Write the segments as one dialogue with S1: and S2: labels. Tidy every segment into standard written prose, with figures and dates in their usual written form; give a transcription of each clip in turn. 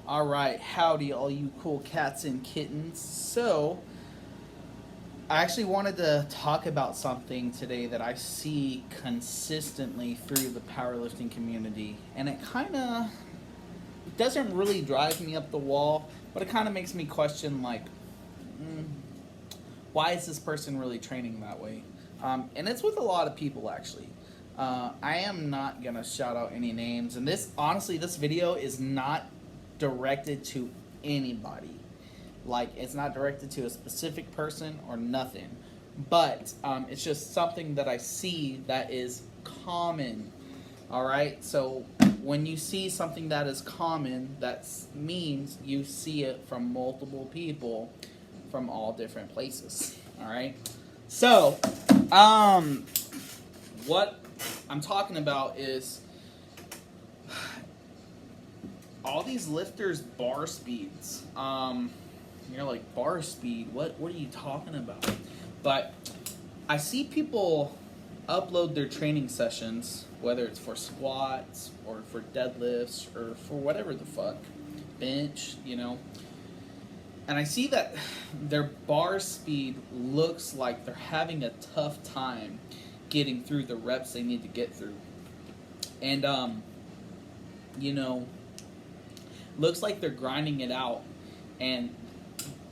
S1: All right, howdy, all you cool cats and kittens. So, I actually wanted to talk about something today that I see consistently through the powerlifting community, and it kind of doesn't really drive me up the wall, but it kind of makes me question, like, mm, why is this person really training that way? And it's with a lot of people, actually. I am not gonna shout out any names, and this video is not directed to anybody. Like, it's not directed to a specific person or nothing. But it's just something that I see that is common. All right? So when you see something that is common, that means you see it from multiple people from all different places. All right? So, what I'm talking about is all these lifters' bar speeds. You're like, bar speed? What are you talking about? But I see people upload their training sessions, whether it's for squats or for deadlifts or for whatever the fuck, bench, and I see that their bar speed looks like they're having a tough time getting through the reps they need to get through. And, looks like they're grinding it out, and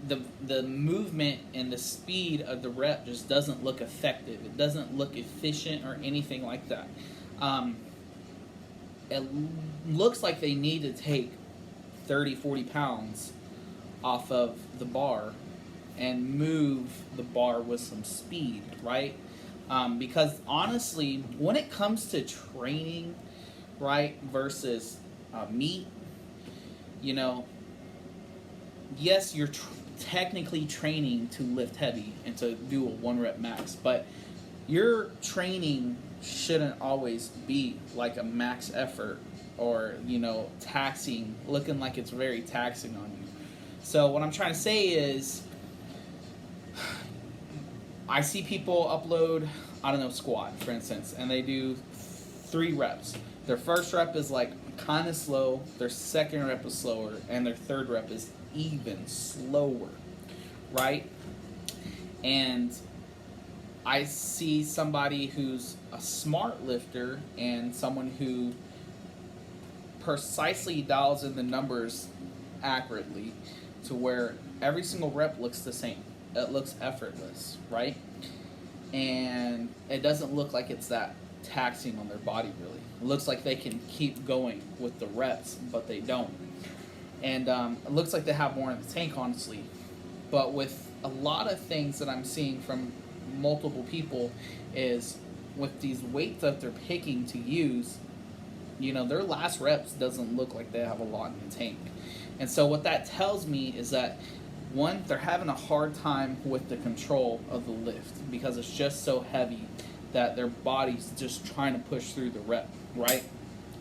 S1: the movement and the speed of the rep just doesn't look effective. It doesn't look efficient or anything like that. It looks like they need to take 30, 40 pounds off of the bar and move the bar with some speed, right? Because honestly, when it comes to training, right, versus meat, yes, you're technically training to lift heavy and to do a 1 rep max, but your training shouldn't always be like a max effort or, taxing, looking like it's very taxing on you. So what I'm trying to say is, I see people upload, squat, for instance, and they do 3 reps. Their first rep is like kind of slow, their second rep is slower, and their third rep is even slower, right? And I see somebody who's a smart lifter and someone who precisely dials in the numbers accurately to where every single rep looks the same. It looks effortless, right? And it doesn't look like it's that taxing on their body, really. It looks like they can keep going with the reps, but they don't. And it looks like they have more in the tank, honestly. But with a lot of things that I'm seeing from multiple people is with these weights that they're picking to use, their last reps doesn't look like they have a lot in the tank. And so what that tells me is that, one, they're having a hard time with the control of the lift because it's just so heavy that their body's just trying to push through the rep, right?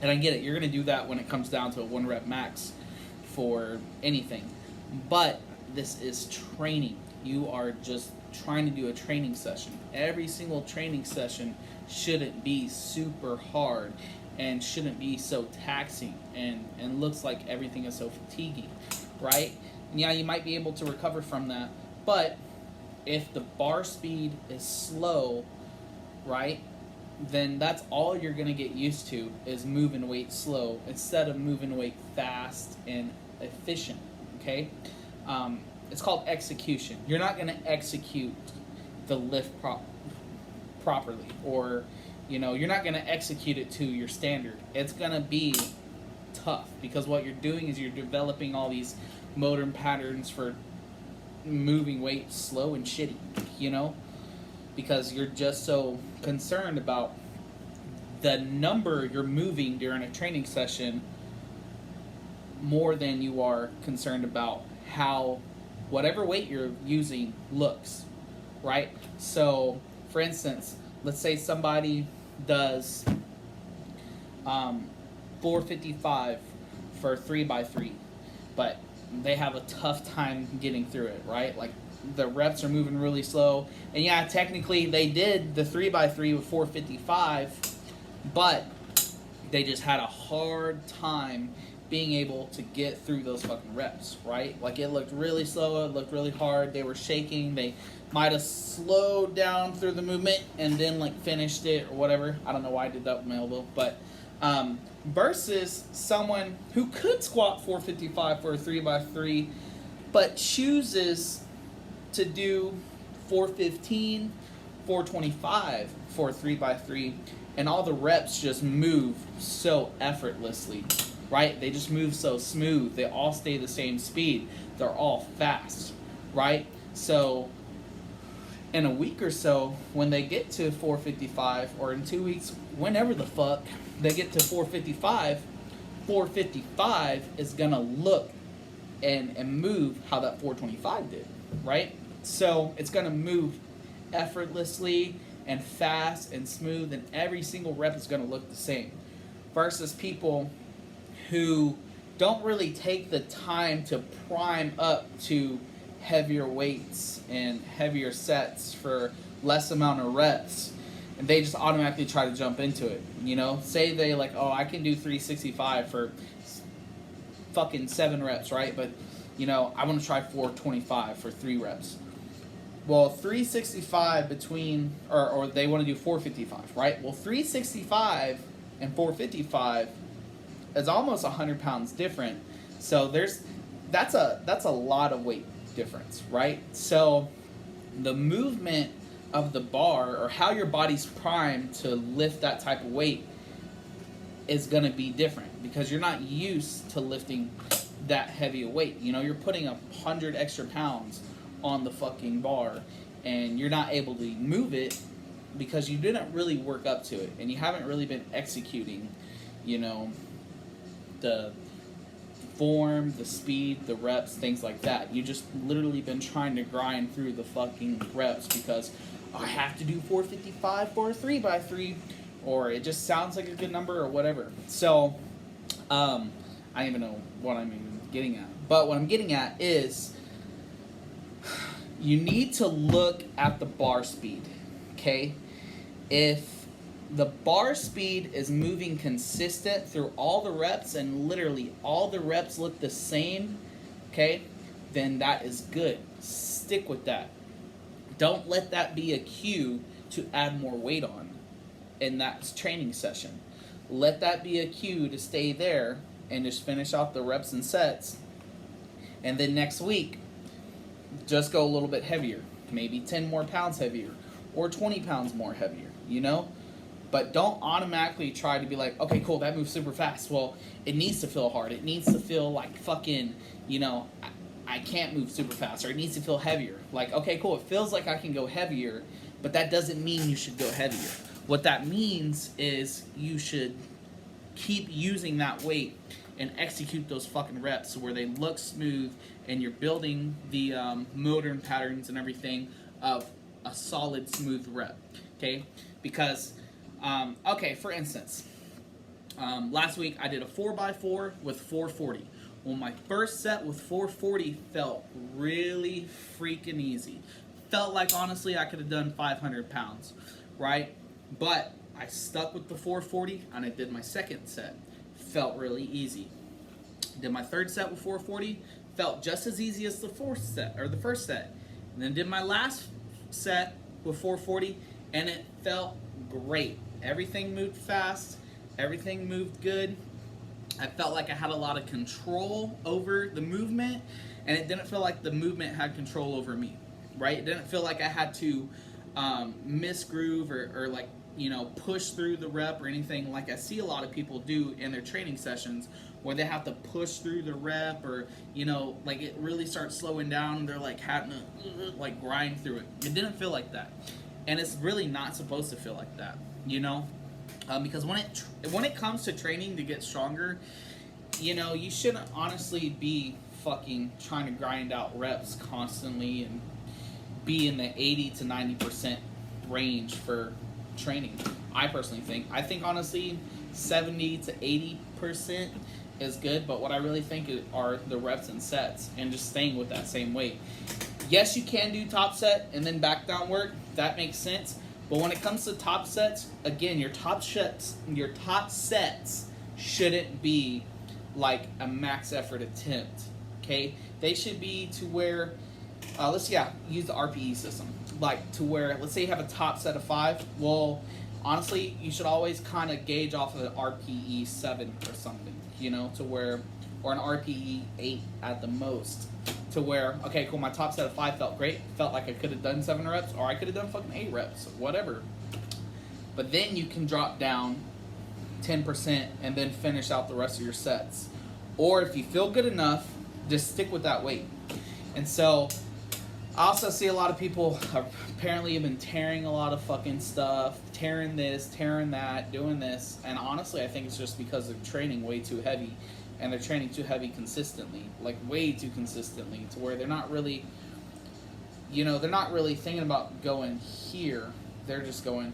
S1: And I get it. You're going to do that when it comes down to a 1 rep max for anything. But this is training. You are just trying to do a training session. Every single training session shouldn't be super hard and shouldn't be so taxing and looks like everything is so fatiguing, right? And yeah, you might be able to recover from that, but if the bar speed is slow, right, then that's all you're going to get used to is moving weight slow instead of moving weight fast and efficient, okay? It's called execution. You're not going to execute the lift properly, or, you're not going to execute it to your standard. It's going to be tough because what you're doing is you're developing all these motor patterns for moving weight slow and shitty, because you're just so concerned about the number you're moving during a training session more than you are concerned about how whatever weight you're using looks, right? So, for instance, let's say somebody does 455 for 3x3, but they have a tough time getting through it, right? Like, the reps are moving really slow. And yeah, technically they did the 3x3 with 455, but they just had a hard time being able to get through those fucking reps, right? Like, it looked really slow, it looked really hard, they were shaking, they might have slowed down through the movement and then, like, finished it or whatever. I don't know why I did that with my elbow, but versus someone who could squat 455 for a 3x3 but chooses to do 415, 425 for a 3x3, and all the reps just move so effortlessly, right? They just move so smooth. They all stay the same speed. They're all fast, right? So in a week or so, when they get to 455, or in 2 weeks, whenever the fuck they get to 455, 455 is gonna look and move how that 425 did, right? So it's gonna move effortlessly and fast and smooth, and every single rep is gonna look the same. Versus people who don't really take the time to prime up to heavier weights and heavier sets for less amount of reps, and they just automatically try to jump into it. You know, say they like, oh, I can do 365 for fucking 7 reps, right? But, you know, I want to try 425 for 3 reps. Well, 365 between, or they want to do 455, right? Well, 365 and 455 is almost 100 pounds different. So that's a lot of weight difference, right? So the movement of the bar, or how your body's primed to lift that type of weight, is going to be different because you're not used to lifting that heavy a weight. You know, you're putting 100 extra pounds on the fucking bar, and you're not able to move it because you didn't really work up to it, and you haven't really been executing, you know, the form, the speed, the reps, things like that. You just literally been trying to grind through the fucking reps because I have to do 455 for a 3x3, or it just sounds like a good number or whatever. So I don't even know what I'm even getting at, but what I'm getting at is you need to look at the bar speed, okay? If the bar speed is moving consistent through all the reps, and literally all the reps look the same, okay, then that is good. Stick with that. Don't let that be a cue to add more weight on in that training session. Let that be a cue to stay there and just finish off the reps and sets. And then next week, just go a little bit heavier. Maybe 10 more pounds heavier, or 20 pounds more heavier, you know? But don't automatically try to be like, okay, cool, that moves super fast. Well, it needs to feel hard. It needs to feel like fucking, you know, I can't move super fast, or it needs to feel heavier. Like, okay, cool, it feels like I can go heavier, but that doesn't mean you should go heavier. What that means is you should keep using that weight and execute those fucking reps where they look smooth, and you're building the motor patterns and everything of a solid, smooth rep, okay? Because, okay, for instance, last week I did a 4x4 with 440. Well, my first set with 440 felt really freaking easy. Felt like, honestly, I could have done 500 pounds, right? But I stuck with the 440, and I did my second set. Felt really easy. Did my third set with 440, felt just as easy as the first set. And then did my last set with 440, and it felt great. Everything moved fast. Everything moved good. I felt like I had a lot of control over the movement, and it didn't feel like the movement had control over me, right? It didn't feel like I had to misgroove or like, you know, push through the rep or anything like I see a lot of people do in their training sessions, where they have to push through the rep, or, you know, like it really starts slowing down and they're like having to like grind through it. It didn't feel like that, and it's really not supposed to feel like that, you know, because when it comes to training to get stronger, you know, you shouldn't honestly be fucking trying to grind out reps constantly and be in the 80 to 90% range for training. I personally think honestly 70 to 80% is good, but what I really think are the reps and sets, and just staying with that same weight. Yes, you can do top set and then back down work. That makes sense. But when it comes to top sets, again, your top sets shouldn't be like a max effort attempt. Okay, they should be to where use the RPE system, like to where, let's say you have a top set of 5. Well, honestly, you should always kind of gauge off of an RPE 7 or something, to where, or an RPE 8 at the most, to where, okay, cool, my top set of 5 felt great, felt like I could have done 7 reps, or I could have done fucking 8 reps, whatever. But then you can drop down 10% and then finish out the rest of your sets. Or if you feel good enough, just stick with that weight. And so I also see a lot of people apparently have been tearing a lot of fucking stuff, tearing this, tearing that, doing this. And honestly, I think it's just because they're training way too heavy. And they're training too heavy consistently, like way too consistently, to where they're not really, they're not really thinking about going here. They're just going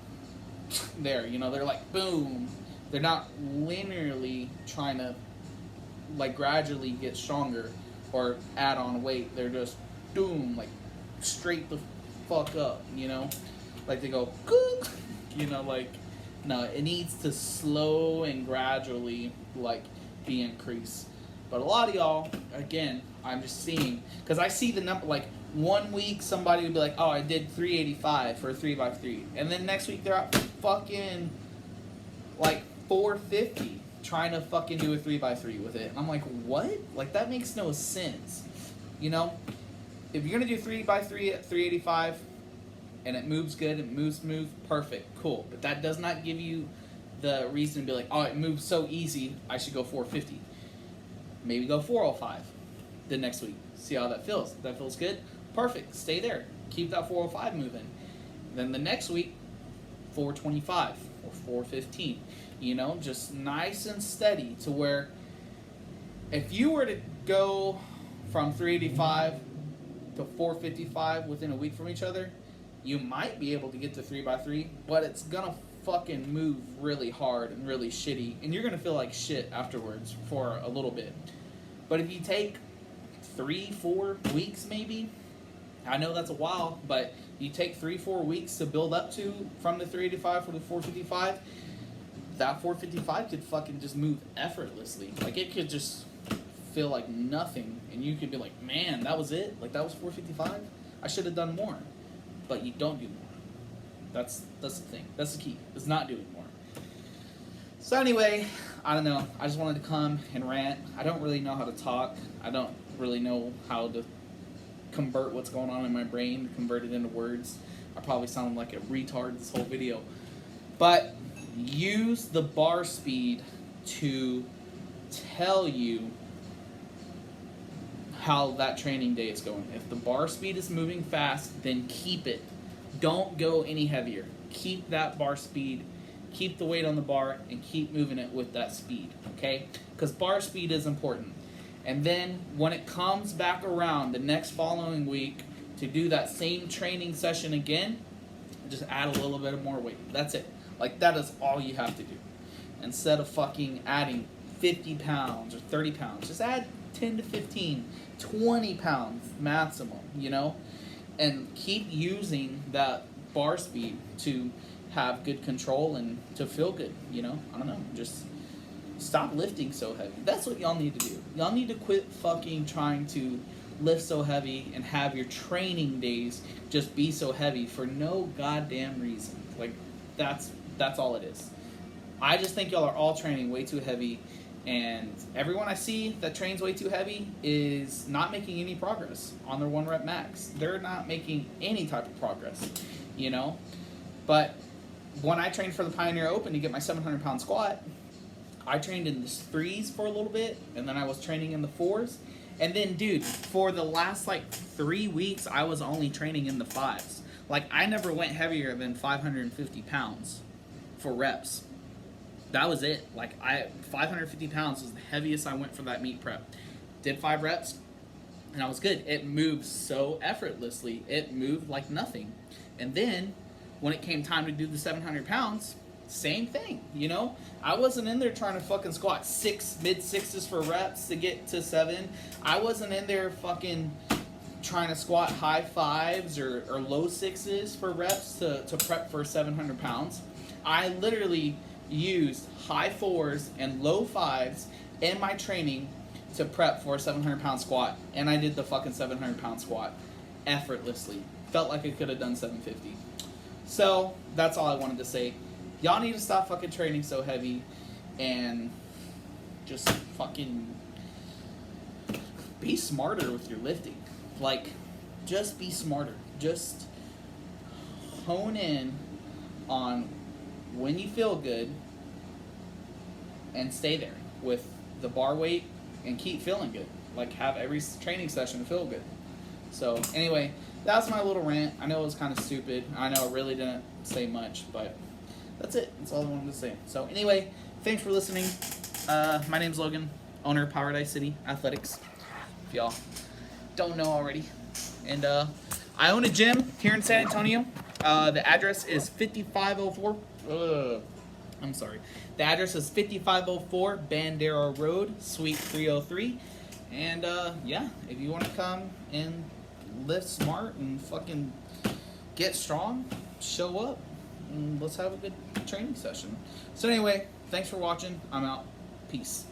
S1: there, they're like, boom. They're not linearly trying to, like, gradually get stronger or add on weight. They're just, boom, like, straight the fuck up, like they go like, no, it needs to slow and gradually, like, be increased. But a lot of y'all, again, I'm just seeing, because I see the number, like, 1 week somebody would be like, oh, I did 385 for a 3x3, and then next week they're at fucking like 450 trying to fucking do a 3x3 with it. And I'm like, what? Like, that makes no sense. If you're gonna do 3x3 at 385 and it moves good, it moves smooth, perfect, cool. But that does not give you the reason to be like, oh, it moves so easy, I should go 450. Maybe go 405 the next week. See how that feels. If that feels good, perfect. Stay there. Keep that 405 moving. Then the next week, 425 or 415. Just nice and steady, to where if you were to go from 385 to 455 within a week from each other, you might be able to get to 3x3, but it's gonna fucking move really hard and really shitty, and you're gonna feel like shit afterwards for a little bit. But if you take 3-4 weeks, maybe, I know that's a while, but you take 3-4 weeks to build up to from the 385 to the 455, that 455 could fucking just move effortlessly. Like, it could just feel like nothing, and you could be like, man, that was it? Like, that was 455? I should have done more. But you don't do more. That's the thing. That's the key. It's not doing more. So anyway, I don't know. I just wanted to come and rant. I don't really know how to talk. I don't really know how to convert what's going on in my brain, convert it into words. I probably sound like a retard this whole video. But use the bar speed to tell you how that training day is going. If the bar speed is moving fast, then keep it. Don't go any heavier. Keep that bar speed, keep the weight on the bar, and keep moving it with that speed, okay? Because bar speed is important. And then when it comes back around the next following week to do that same training session again, just add a little bit of more weight. That's it. Like, that is all you have to do. Instead of fucking adding 50 pounds or 30 pounds, just add 10 to 15, 20 pounds maximum, and keep using that bar speed to have good control and to feel good, I don't know, just stop lifting so heavy. That's what y'all need to do. Y'all need to quit fucking trying to lift so heavy and have your training days just be so heavy for no goddamn reason. Like, that's all it is. I just think y'all are all training way too heavy, and everyone I see that trains way too heavy is not making any progress on their 1 rep max. They're not making any type of progress, But when I trained for the Pioneer Open to get my 700-pound squat, I trained in the 3s for a little bit, and then I was training in the 4s. And then, dude, for the last, 3 weeks, I was only training in the 5s. Like, I never went heavier than 550 pounds for reps. That was it. 550 pounds was the heaviest I went for that meet prep. Did 5 reps, and I was good. It moved so effortlessly. It moved like nothing. And then, when it came time to do the 700 pounds, same thing, I wasn't in there trying to fucking squat mid-6s for reps to get to 7. I wasn't in there fucking trying to squat high 5s or low 6s for reps to prep for 700 pounds. I literally used high 4s and low 5s in my training to prep for a 700-pound squat, and I did the fucking 700-pound squat effortlessly. Felt like I could have done 750. So that's all I wanted to say. Y'all need to stop fucking training so heavy and just fucking be smarter with your lifting. Like, just be smarter. Just hone in on when you feel good and stay there with the bar weight and keep feeling good. Like, have every training session feel good. So anyway, that's my little rant. I know it was kind of stupid. I know I really didn't say much, but that's it. That's all I wanted to say. So anyway, thanks for listening. My name's Logan, owner of Paradise City Athletics, if y'all don't know already. And I own a gym here in San Antonio. The address is 5504. I'm sorry. The address is 5504 Bandera Road, Suite 303. And yeah, if you want to come and lift smart and fucking get strong, show up and let's have a good training session. So anyway, thanks for watching. I'm out. Peace.